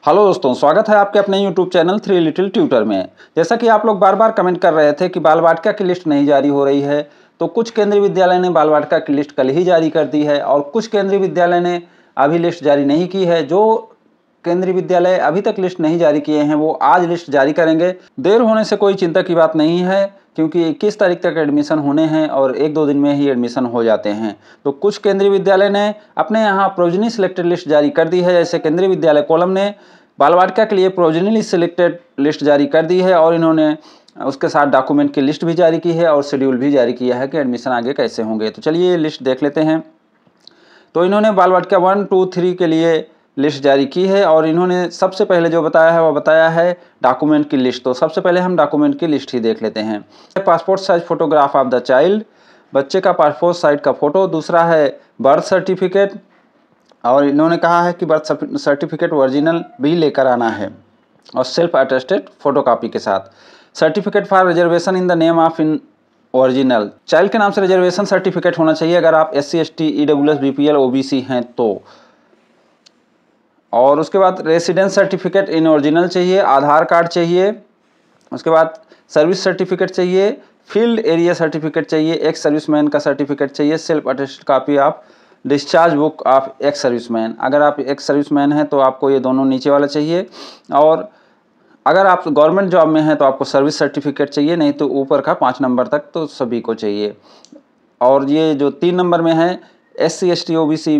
Hello दोस्तों, स्वागत है आपके अपने YouTube चैनल 3 लिटिल ट्यूटर में। जैसा कि आप लोग बार बार कमेंट कर रहे थे कि बाल वाटिका की लिस्ट नहीं जारी हो रही है, तो कुछ केंद्रीय विद्यालय ने बाल वाटिका की लिस्ट कल ही जारी कर दी है और कुछ केंद्रीय विद्यालय ने अभी लिस्ट जारी नहीं की है। जो केंद्रीय विद्यालय अभी तक लिस्ट नहीं जारी किए हैं वो आज लिस्ट जारी करेंगे। देर होने से कोई चिंता की बात नहीं है, क्योंकि 21 तारीख तक एडमिशन होने हैं और 1-2 दिन में ही एडमिशन हो जाते हैं। तो कुछ केंद्रीय विद्यालय ने अपने यहाँ प्रोविजनली सिलेक्टेड लिस्ट जारी कर दी है। जैसे केंद्रीय विद्यालय कोलम ने बाल वाटिका के लिए प्रोविजनली सिलेक्टेड लिस्ट जारी कर दी है और इन्होंने उसके साथ डॉक्यूमेंट की लिस्ट भी जारी की है और शेड्यूल भी जारी किया है कि एडमिशन आगे कैसे होंगे। तो चलिए ये लिस्ट देख लेते हैं। तो इन्होंने बाल वाटिका 1, 2, 3 के लिए लिस्ट जारी की है और इन्होंने सबसे पहले जो बताया है वो बताया है डॉक्यूमेंट की लिस्ट। तो सबसे पहले हम डॉक्यूमेंट की लिस्ट ही देख लेते हैं। Passport size photograph of the child, बच्चे का पासपोर्ट साइज का फोटो। दूसरा है बर्थ सर्टिफिकेट, और इन्होंने कहा है कि बर्थ सर्टिफिकेट ओरिजिनल भी लेकर आना है और सेल्फ अटेस्टेड फोटोकॉपी के साथ। Certificate for reservation in the name of in original, child के नाम से रिजर्वेशन सर्टिफिकेट होना चाहिए अगर आप SC ST EWS BPL OBC हैं तो। और उसके बाद रेसिडेंस सर्टिफिकेट इन ओरिजिनल चाहिए, आधार कार्ड चाहिए, उसके बाद सर्विस सर्टिफिकेट चाहिए, फील्ड एरिया सर्टिफिकेट चाहिए, एक्स सर्विसमैन का सर्टिफिकेट चाहिए, self attested copy of discharge book of ex serviceman. अगर आप एक्स सर्विसमैन हैं तो आपको ये दोनों नीचे वाला चाहिए, और अगर आप गवर्नमेंट जॉब में हैं तो आपको सर्विस सर्टिफिकेट चाहिए, नहीं तो ऊपर का 5 नंबर तक तो सभी को चाहिए। और ये जो 3 नंबर में है SC ST OBC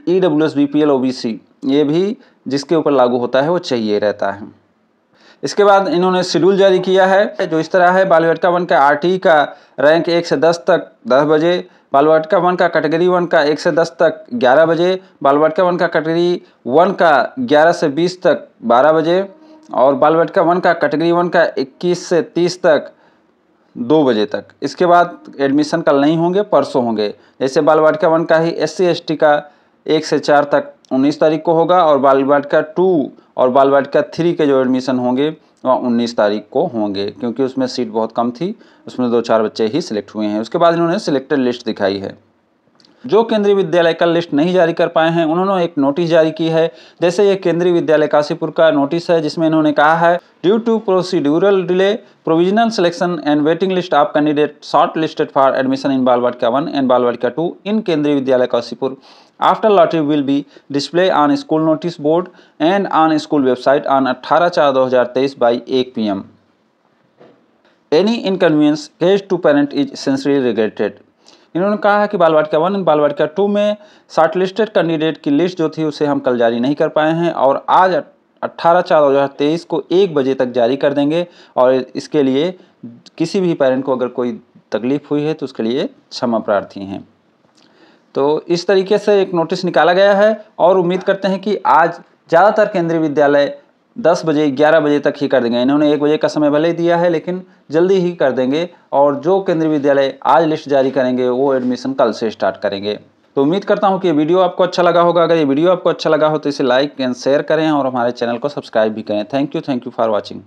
EWS BPL OBC, ये भी जिसके ऊपर लागू होता है वो चाहिए रहता है। इसके बाद इन्होंने शेड्यूल जारी किया है जो इस तरह है। बाल वाटिका 1 का RT का रैंक 1 से 10 तक 10 बजे, बाल वाटिका 1 का कैटेगरी 1 का 1 से 10 तक 11 बजे, बाल वाटिका 1 का कैटेगरी 1 का 11 से 20 तक 12 बजे, और बाल वाटिका 1 का कैटेगरी 1 का 21 से 30 तक 2 बजे तक। इसके बाद एडमिशन कल नहीं होंगे, परसों होंगे। जैसे बाल वाटिका 1 का ही SC ST का 1 से 4 तक 19 तारीख को होगा, और बाल वाटिका 2 और बाल वाटिका 3 के जो एडमिशन होंगे वह 19 तारीख को होंगे, क्योंकि उसमें सीट बहुत कम थी, उसमें 2-4 बच्चे ही सिलेक्ट हुए हैं। उसके बाद इन्होंने सिलेक्टेड लिस्ट दिखाई है। जो केंद्रीय विद्यालय कल लिस्ट नहीं जारी कर पाए हैं उन्होंने एक नोटिस जारी की है। जैसे ये केंद्रीय विद्यालय काशीपुर का नोटिस है, जिसमें इन्होंने कहा है due to procedural delay provisional selection and waiting list of candidate short listed for admission in Bal Vatika 1 and बाल वाटिका 2 in Kendriya Vidyalaya Kashipur after lottery will be display on school notice board and on school website on 18/4/2023 by 8 PM। Any inconvenience caused to parent is sincerely regretted. इन्होंने कहा है कि बाल वाटिका 1 और बाल वाटिका 2 में short listed candidate की लिस्ट जो थी उसे हम कल जारी नहीं कर पाए हैं, और आज 18/4/2023 को 1 बजे तक जारी कर देंगे। और इसके लिए किसी भी पेरेंट को अगर कोई तकलीफ हुई है तो उसके लिए क्षमा प्रार्थी हैं। तो इस तरीके से एक नोटिस निकाला गया है, और उम्मीद करते हैं कि आज ज़्यादातर केंद्रीय विद्यालय 10 बजे 11 बजे तक ही कर देंगे। इन्होंने 1 बजे का समय भले ही दिया है, लेकिन जल्दी ही कर देंगे। और जो केंद्रीय विद्यालय आज लिस्ट जारी करेंगे वो एडमिशन कल से स्टार्ट करेंगे। तो उम्मीद करता हूँ कि ये वीडियो आपको अच्छा लगा होगा। अगर ये वीडियो आपको अच्छा लगा हो तो इसे लाइक एंड शेयर करें और हमारे चैनल को सब्सक्राइब भी करें। Thank you for watching.